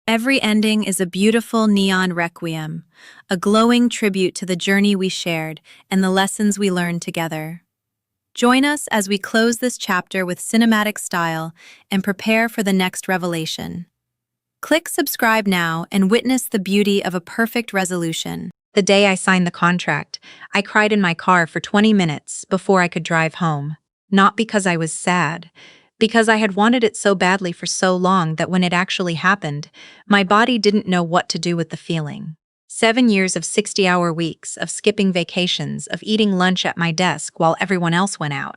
Every ending is a beautiful neon requiem, a glowing tribute to the journey we shared and the lessons we learned together. Join us as we close this chapter with cinematic style and prepare for the next revelation. Click subscribe now and witness the beauty of a perfect resolution. The day I signed the contract, I cried in my car for 20 minutes before I could drive home. Not because I was sad, because I had wanted it so badly for so long that when it actually happened, my body didn't know what to do with the feeling. 7 years of 60-hour weeks, of skipping vacations, of eating lunch at my desk while everyone else went out.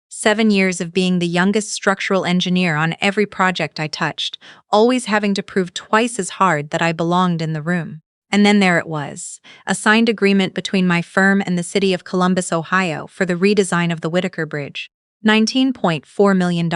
7 years of being the youngest structural engineer on every project I touched, always having to prove twice as hard that I belonged in the room. And then there it was, a signed agreement between my firm and the city of Columbus, Ohio for the redesign of the Whitaker Bridge. $19.4 million.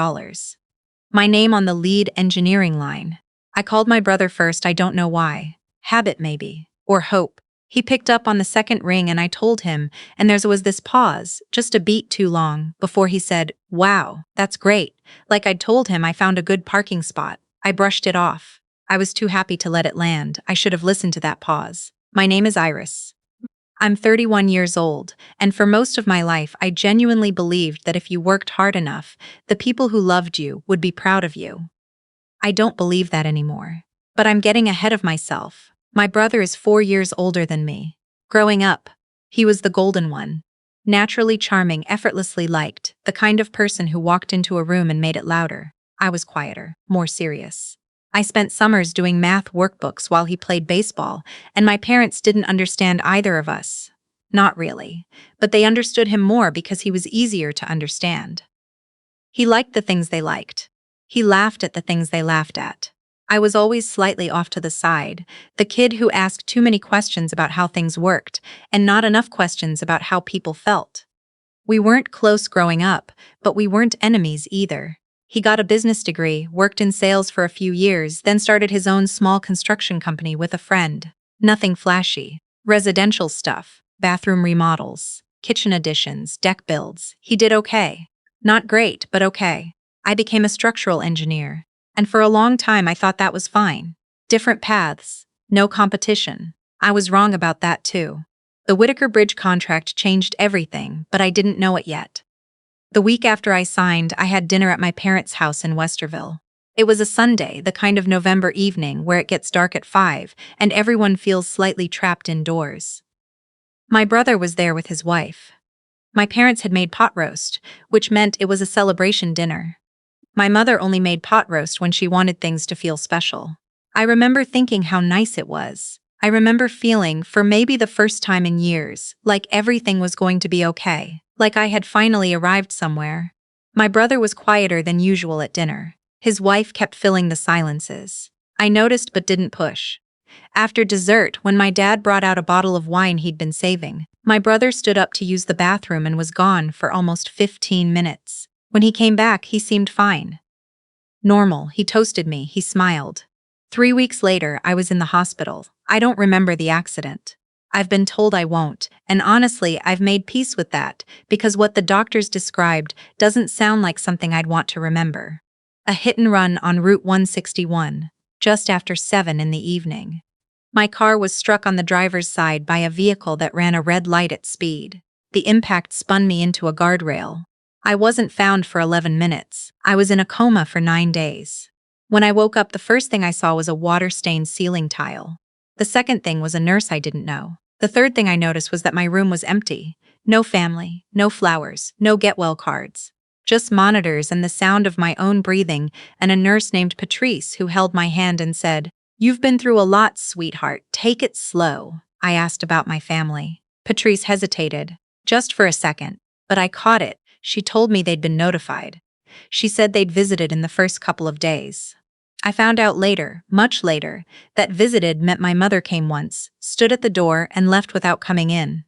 My name on the lead engineering line. I called my brother first, I don't know why. Habit maybe. Or hope. He picked up on the second ring and I told him, and there was this pause, just a beat too long, before he said, "Wow, that's great." Like I'd told him I found a good parking spot. I brushed it off. I was too happy to let it land. I should have listened to that pause. My name is Iris. I'm 31 years old, and for most of my life I genuinely believed that if you worked hard enough, the people who loved you would be proud of you. I don't believe that anymore. But I'm getting ahead of myself. My brother is 4 years older than me. Growing up, he was the golden one. Naturally charming, effortlessly liked, the kind of person who walked into a room and made it louder. I was quieter, more serious. I spent summers doing math workbooks while he played baseball, and my parents didn't understand either of us. Not really, but they understood him more because he was easier to understand. He liked the things they liked. He laughed at the things they laughed at. I was always slightly off to the side, the kid who asked too many questions about how things worked, and not enough questions about how people felt. We weren't close growing up, but we weren't enemies either. He got a business degree, worked in sales for a few years, then started his own small construction company with a friend. Nothing flashy. Residential stuff, bathroom remodels, kitchen additions, deck builds. He did okay. Not great, but okay. I became a structural engineer, and for a long time I thought that was fine. Different paths, no competition. I was wrong about that too. The Whitaker Bridge contract changed everything, but I didn't know it yet. The week after I signed, I had dinner at my parents' house in Westerville. It was a Sunday, the kind of November evening where it gets dark at 5 and everyone feels slightly trapped indoors. My brother was there with his wife. My parents had made pot roast, which meant it was a celebration dinner. My mother only made pot roast when she wanted things to feel special. I remember thinking how nice it was. I remember feeling, for maybe the first time in years, like everything was going to be okay. Like I had finally arrived somewhere. My brother was quieter than usual at dinner. His wife kept filling the silences. I noticed but didn't push. After dessert, when my dad brought out a bottle of wine he'd been saving, my brother stood up to use the bathroom and was gone for almost 15 minutes. When he came back, he seemed fine. Normal, he toasted me, he smiled. 3 weeks later, I was in the hospital. I don't remember the accident. I've been told I won't, and honestly, I've made peace with that, because what the doctors described doesn't sound like something I'd want to remember. A hit and run on Route 161, just after 7 in the evening. My car was struck on the driver's side by a vehicle that ran a red light at speed. The impact spun me into a guardrail. I wasn't found for 11 minutes. I was in a coma for 9 days. When I woke up, the first thing I saw was a water-stained ceiling tile. The second thing was a nurse I didn't know. The third thing I noticed was that my room was empty. No family, no flowers, no get-well cards. Just monitors and the sound of my own breathing and a nurse named Patrice who held my hand and said, "You've been through a lot, sweetheart. Take it slow." I asked about my family. Patrice hesitated, just for a second, but I caught it. She told me they'd been notified. She said they'd visited in the first couple of days. I found out later, much later, that visited meant my mother came once, stood at the door, and left without coming in.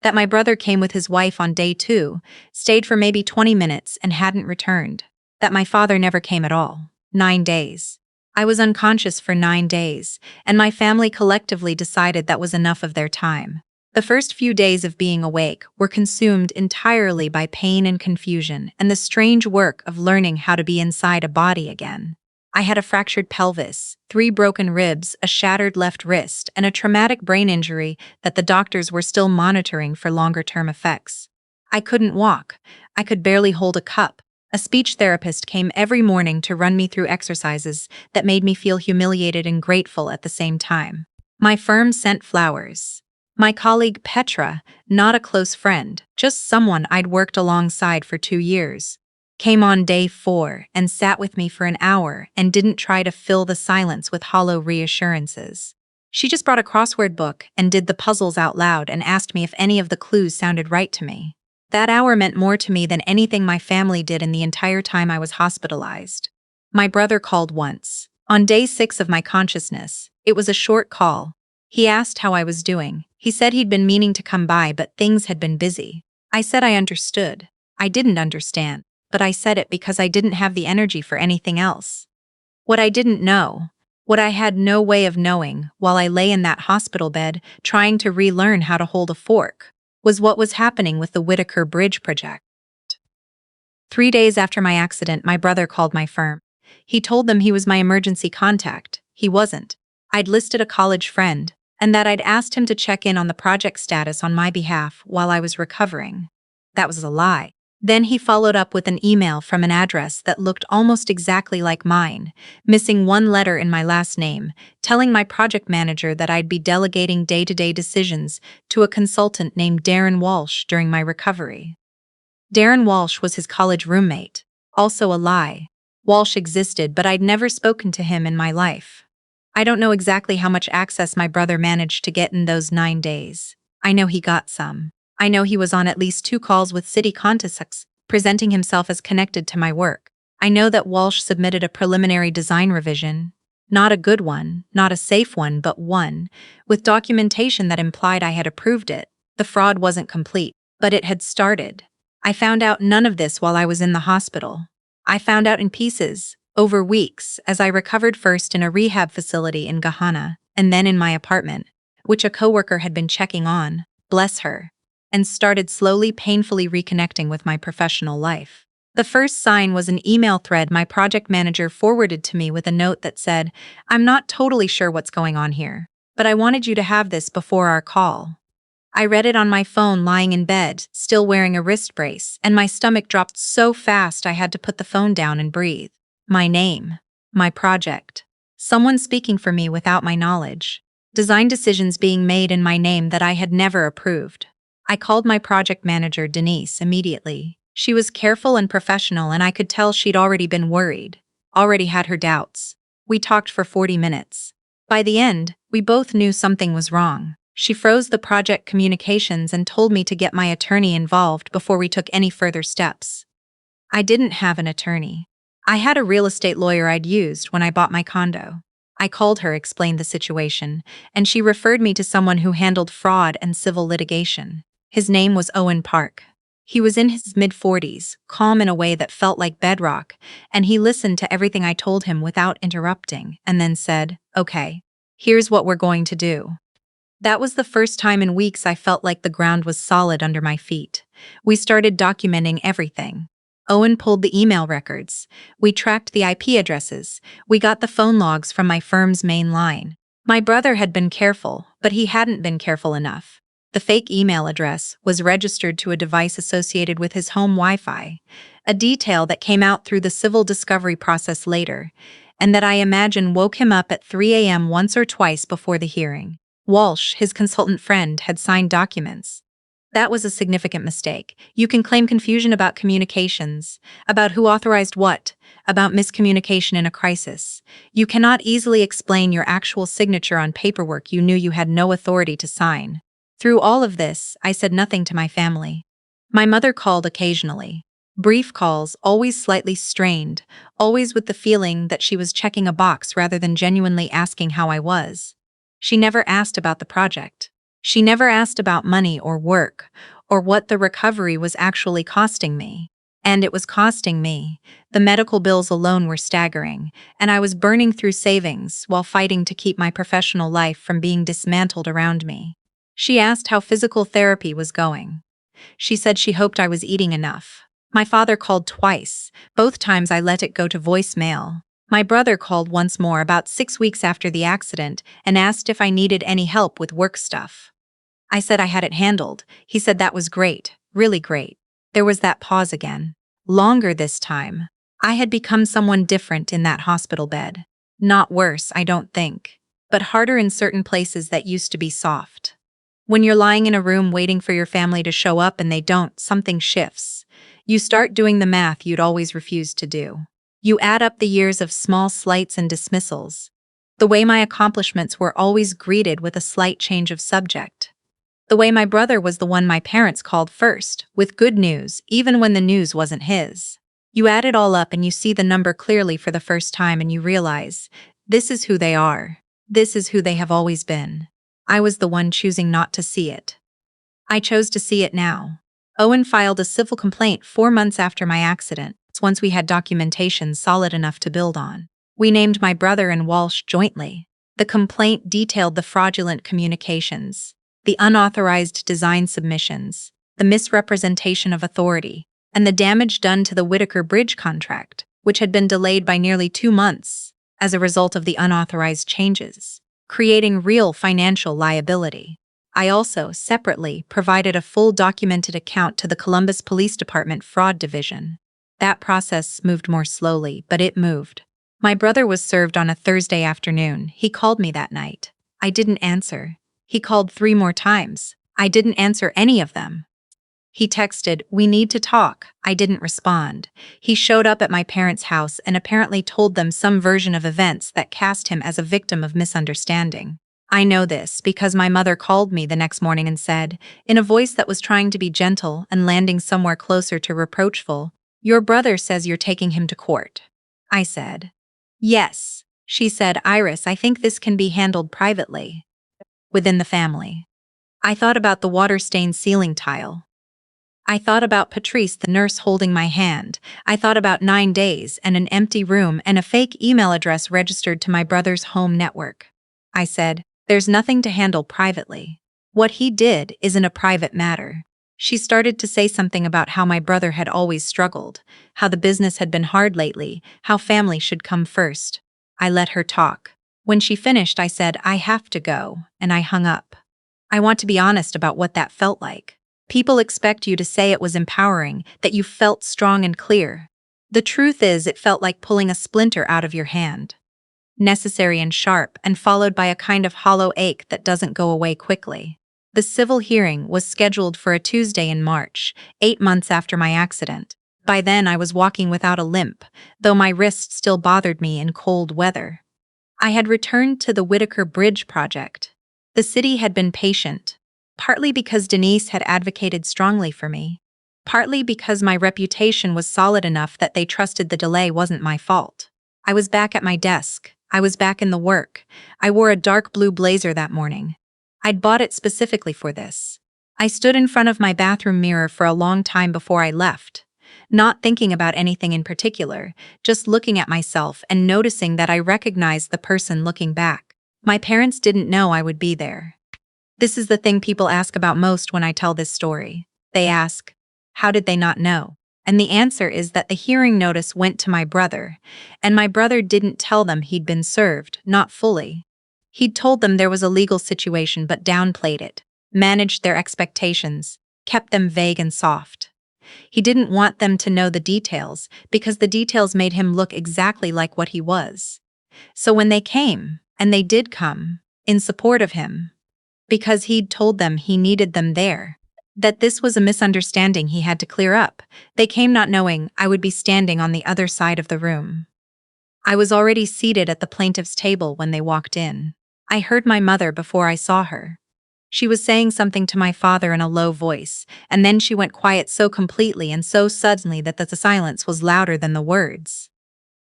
That my brother came with his wife on day 2, stayed for maybe 20 minutes, and hadn't returned. That my father never came at all. 9 days. I was unconscious for 9 days, and my family collectively decided that was enough of their time. The first few days of being awake were consumed entirely by pain and confusion and the strange work of learning how to be inside a body again. I had a fractured pelvis, 3 broken ribs, a shattered left wrist, and a traumatic brain injury that the doctors were still monitoring for longer-term effects. I couldn't walk. I could barely hold a cup. A speech therapist came every morning to run me through exercises that made me feel humiliated and grateful at the same time. My firm sent flowers. My colleague Petra, not a close friend, just someone I'd worked alongside for 2 years, came on day 4 and sat with me for an hour and didn't try to fill the silence with hollow reassurances. She just brought a crossword book and did the puzzles out loud and asked me if any of the clues sounded right to me. That hour meant more to me than anything my family did in the entire time I was hospitalized. My brother called once. On day 6 of my consciousness, it was a short call. He asked how I was doing. He said he'd been meaning to come by, but things had been busy. I said I understood. I didn't understand, but I said it because I didn't have the energy for anything else. What I didn't know, what I had no way of knowing while I lay in that hospital bed trying to relearn how to hold a fork, was what was happening with the Whitaker Bridge project. 3 days after my accident, my brother called my firm. He told them he was my emergency contact. He wasn't. I'd listed a college friend, and that I'd asked him to check in on the project status on my behalf while I was recovering. That was a lie. Then he followed up with an email from an address that looked almost exactly like mine, missing 1 letter in my last name, telling my project manager that I'd be delegating day-to-day decisions to a consultant named Darren Walsh during my recovery. Darren Walsh was his college roommate. Also a lie. Walsh existed, but I'd never spoken to him in my life. I don't know exactly how much access my brother managed to get in those 9 days. I know he got some. I know he was on at least 2 calls with city contacts, presenting himself as connected to my work. I know that Walsh submitted a preliminary design revision. Not a good one, not a safe one, but one, with documentation that implied I had approved it. The fraud wasn't complete, but it had started. I found out none of this while I was in the hospital. I found out in pieces, over weeks, as I recovered first in a rehab facility in Gahana, and then in my apartment, which a coworker had been checking on, bless her, and started slowly, painfully reconnecting with my professional life. The first sign was an email thread my project manager forwarded to me with a note that said, "I'm not totally sure what's going on here, but I wanted you to have this before our call." I read it on my phone lying in bed, still wearing a wrist brace, and my stomach dropped so fast I had to put the phone down and breathe. My name. My project. Someone speaking for me without my knowledge. Design decisions being made in my name that I had never approved. I called my project manager, Denise, immediately. She was careful and professional, and I could tell she'd already been worried, already had her doubts. We talked for 40 minutes. By the end, we both knew something was wrong. She froze the project communications and told me to get my attorney involved before we took any further steps. I didn't have an attorney. I had a real estate lawyer I'd used when I bought my condo. I called her, explained the situation, and she referred me to someone who handled fraud and civil litigation. His name was Owen Park. He was in his mid-40s, calm in a way that felt like bedrock, and he listened to everything I told him without interrupting, and then said, "Okay, here's what we're going to do." That was the first time in weeks I felt like the ground was solid under my feet. We started documenting everything. Owen pulled the email records. We tracked the IP addresses. We got the phone logs from my firm's main line. My brother had been careful, but he hadn't been careful enough. The fake email address was registered to a device associated with his home Wi-Fi, a detail that came out through the civil discovery process later, and that I imagine woke him up at 3 a.m. once or twice before the hearing. Walsh, his consultant friend, had signed documents. That was a significant mistake. You can claim confusion about communications, about who authorized what, about miscommunication in a crisis. You cannot easily explain your actual signature on paperwork you knew you had no authority to sign. Through all of this, I said nothing to my family. My mother called occasionally. Brief calls, always slightly strained, always with the feeling that she was checking a box rather than genuinely asking how I was. She never asked about the project. She never asked about money or work, or what the recovery was actually costing me. And it was costing me. The medical bills alone were staggering, and I was burning through savings while fighting to keep my professional life from being dismantled around me. She asked how physical therapy was going. She said she hoped I was eating enough. My father called twice. Both times I let it go to voicemail. My brother called once more about 6 weeks after the accident and asked if I needed any help with work stuff. I said I had it handled. He said that was great, really great. There was that pause again. Longer this time. I had become someone different in that hospital bed. Not worse, I don't think, but harder in certain places that used to be soft. When you're lying in a room waiting for your family to show up and they don't, something shifts. You start doing the math you'd always refused to do. You add up the years of small slights and dismissals. The way my accomplishments were always greeted with a slight change of subject. The way my brother was the one my parents called first, with good news, even when the news wasn't his. You add it all up and you see the number clearly for the first time and you realize, this is who they are. This is who they have always been. I was the one choosing not to see it. I chose to see it now. Owen filed a civil complaint 4 months after my accident, once we had documentation solid enough to build on. We named my brother and Walsh jointly. The complaint detailed the fraudulent communications, the unauthorized design submissions, the misrepresentation of authority, and the damage done to the Whitaker Bridge contract, which had been delayed by nearly 2 months as a result of the unauthorized changes, creating real financial liability. I also, separately, provided a full documented account to the Columbus Police Department Fraud Division. That process moved more slowly, but it moved. My brother was served on a Thursday afternoon. He called me that night. I didn't answer. He called 3 more times. I didn't answer any of them. He texted, "We need to talk." I didn't respond. He showed up at my parents' house and apparently told them some version of events that cast him as a victim of misunderstanding. I know this because my mother called me the next morning and said, in a voice that was trying to be gentle and landing somewhere closer to reproachful, "Your brother says you're taking him to court." I said, "Yes." She said, "Iris, I think this can be handled privately. Within the family." I thought about the water-stained ceiling tile. I thought about Patrice, the nurse, holding my hand. I thought about 9 days and an empty room and a fake email address registered to my brother's home network. I said, "There's nothing to handle privately. What he did isn't a private matter." She started to say something about how my brother had always struggled, how the business had been hard lately, how family should come first. I let her talk. When she finished, I said, "I have to go," and I hung up. I want to be honest about what that felt like. People expect you to say it was empowering, that you felt strong and clear. The truth is, it felt like pulling a splinter out of your hand. Necessary and sharp, and followed by a kind of hollow ache that doesn't go away quickly. The civil hearing was scheduled for a Tuesday in March, 8 months after my accident. By then I was walking without a limp, though my wrist still bothered me in cold weather. I had returned to the Whitaker Bridge project. The city had been patient, partly because Denise had advocated strongly for me, partly because my reputation was solid enough that they trusted the delay wasn't my fault. I was back at my desk. I was back in the work. I wore a dark blue blazer that morning. I'd bought it specifically for this. I stood in front of my bathroom mirror for a long time before I left, not thinking about anything in particular, just looking at myself and noticing that I recognized the person looking back. My parents didn't know I would be there. This is the thing people ask about most when I tell this story. They ask, how did they not know? And the answer is that the hearing notice went to my brother, and my brother didn't tell them he'd been served, not fully. He'd told them there was a legal situation but downplayed it, managed their expectations, kept them vague and soft. He didn't want them to know the details because the details made him look exactly like what he was. So when they came, and they did come, in support of him, because he'd told them he needed them there, that this was a misunderstanding he had to clear up, they came not knowing I would be standing on the other side of the room. I was already seated at the plaintiff's table when they walked in. I heard my mother before I saw her. She was saying something to my father in a low voice, and then she went quiet so completely and so suddenly that the silence was louder than the words.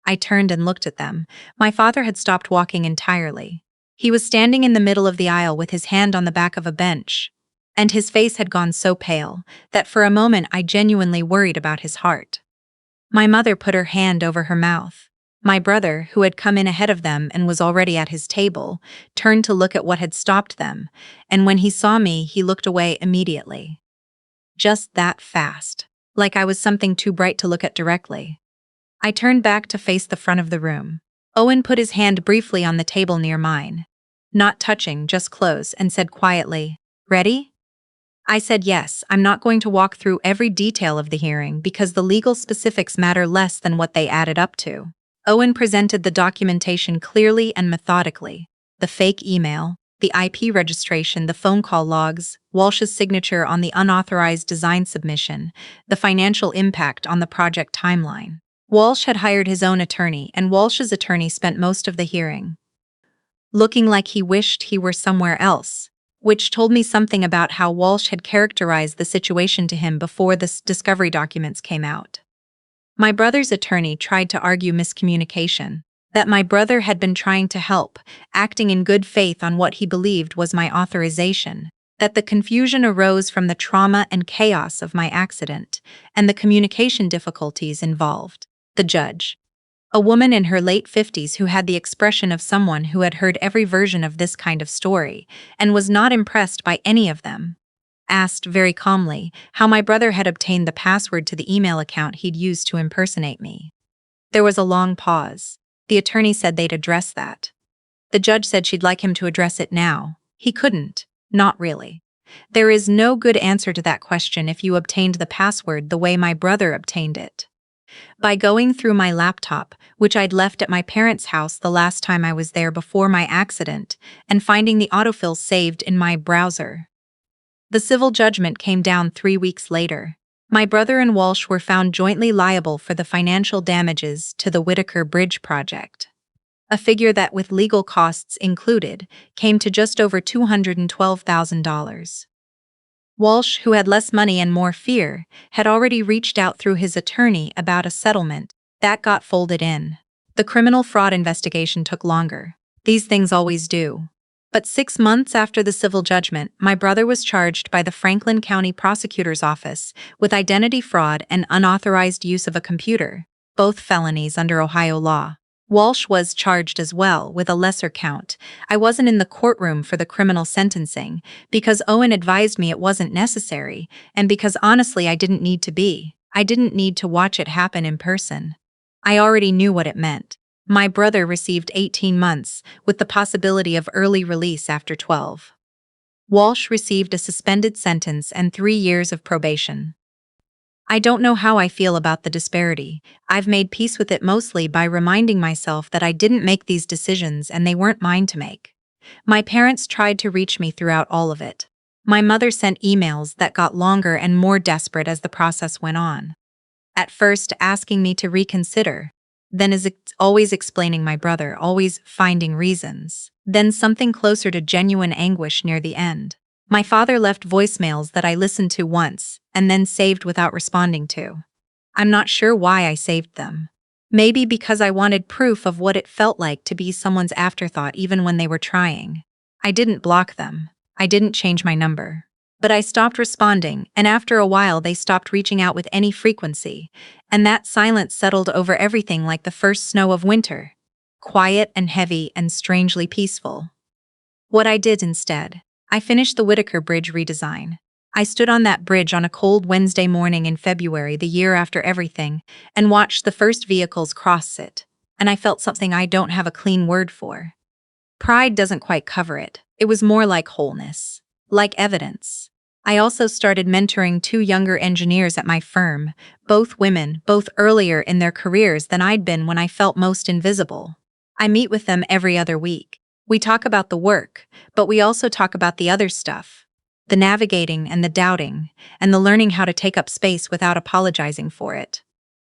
I turned and looked at them. My father had stopped walking entirely. He was standing in the middle of the aisle with his hand on the back of a bench, and his face had gone so pale that for a moment I genuinely worried about his heart. My mother put her hand over her mouth. My brother, who had come in ahead of them and was already at his table, turned to look at what had stopped them, and when he saw me, he looked away immediately. Just that fast, like I was something too bright to look at directly. I turned back to face the front of the room. Owen put his hand briefly on the table near mine. Not touching, just close, and said quietly, "Ready?" I said yes. I'm not going to walk through every detail of the hearing because the legal specifics matter less than what they added up to. Owen presented the documentation clearly and methodically. The fake email, the IP registration, the phone call logs, Walsh's signature on the unauthorized design submission, the financial impact on the project timeline. Walsh had hired his own attorney, and Walsh's attorney spent most of the hearing looking like he wished he were somewhere else, which told me something about how Walsh had characterized the situation to him before the discovery documents came out. My brother's attorney tried to argue miscommunication, that my brother had been trying to help, acting in good faith on what he believed was my authorization, that the confusion arose from the trauma and chaos of my accident, and the communication difficulties involved. The judge, a woman in her late 50s who had the expression of someone who had heard every version of this kind of story and was not impressed by any of them, asked very calmly how my brother had obtained the password to the email account he'd used to impersonate me. There was a long pause. The attorney said they'd address that. The judge said she'd like him to address it now. He couldn't. Not really. There is no good answer to that question if you obtained the password the way my brother obtained it. By going through my laptop, which I'd left at my parents' house the last time I was there before my accident, and finding the autofill saved in my browser. The civil judgment came down 3 weeks later. My brother and Walsh were found jointly liable for the financial damages to the Whitaker Bridge project. A figure that, with legal costs included, came to just over $212,000. Walsh, who had less money and more fear, had already reached out through his attorney about a settlement. That got folded in. The criminal fraud investigation took longer. These things always do. But 6 months after the civil judgment, my brother was charged by the Franklin County Prosecutor's Office with identity fraud and unauthorized use of a computer, both felonies under Ohio law. Walsh was charged as well, with a lesser count. I wasn't in the courtroom for the criminal sentencing, because Owen advised me it wasn't necessary, and because honestly I didn't need to be. I didn't need to watch it happen in person. I already knew what it meant. My brother received 18 months, with the possibility of early release after 12. Walsh received a suspended sentence and 3 years of probation. I don't know how I feel about the disparity. I've made peace with it mostly by reminding myself that I didn't make these decisions and they weren't mine to make. My parents tried to reach me throughout all of it. My mother sent emails that got longer and more desperate as the process went on. At first, asking me to reconsider. Then always explaining my brother, always finding reasons. Then something closer to genuine anguish near the end. My father left voicemails that I listened to once, and then saved without responding to. I'm not sure why I saved them. Maybe because I wanted proof of what it felt like to be someone's afterthought even when they were trying. I didn't block them. I didn't change my number. But I stopped responding, and after a while they stopped reaching out with any frequency, and that silence settled over everything like the first snow of winter. Quiet and heavy and strangely peaceful. What I did instead, I finished the Whitaker Bridge redesign. I stood on that bridge on a cold Wednesday morning in February the year after everything and watched the first vehicles cross it, and I felt something I don't have a clean word for. Pride doesn't quite cover it. It was more like wholeness, like evidence. I also started mentoring 2 younger engineers at my firm, both women, both earlier in their careers than I'd been when I felt most invisible. I meet with them every other week. We talk about the work, but we also talk about the other stuff. The navigating and the doubting, and the learning how to take up space without apologizing for it.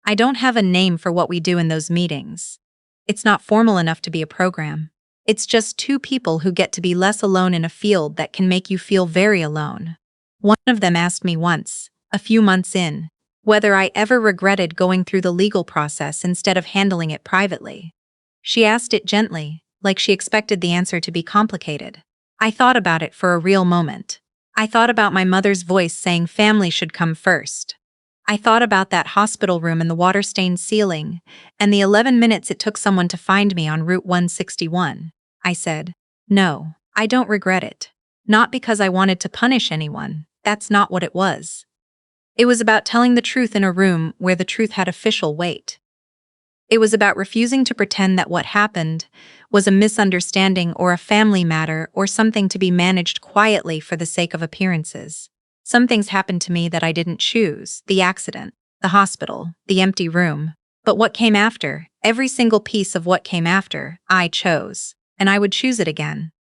I don't have a name for what we do in those meetings. It's not formal enough to be a program. It's just 2 people who get to be less alone in a field that can make you feel very alone. One of them asked me once, a few months in, whether I ever regretted going through the legal process instead of handling it privately. She asked it gently, like she expected the answer to be complicated. I thought about it for a real moment. I thought about my mother's voice saying family should come first. I thought about that hospital room and the water-stained ceiling, and the 11 minutes it took someone to find me on Route 161. I said, no, I don't regret it. Not because I wanted to punish anyone. That's not what it was. It was about telling the truth in a room where the truth had official weight. It was about refusing to pretend that what happened was a misunderstanding or a family matter or something to be managed quietly for the sake of appearances. Some things happened to me that I didn't choose: the accident, the hospital, the empty room. But what came after, every single piece of what came after, I chose. And I would choose it again.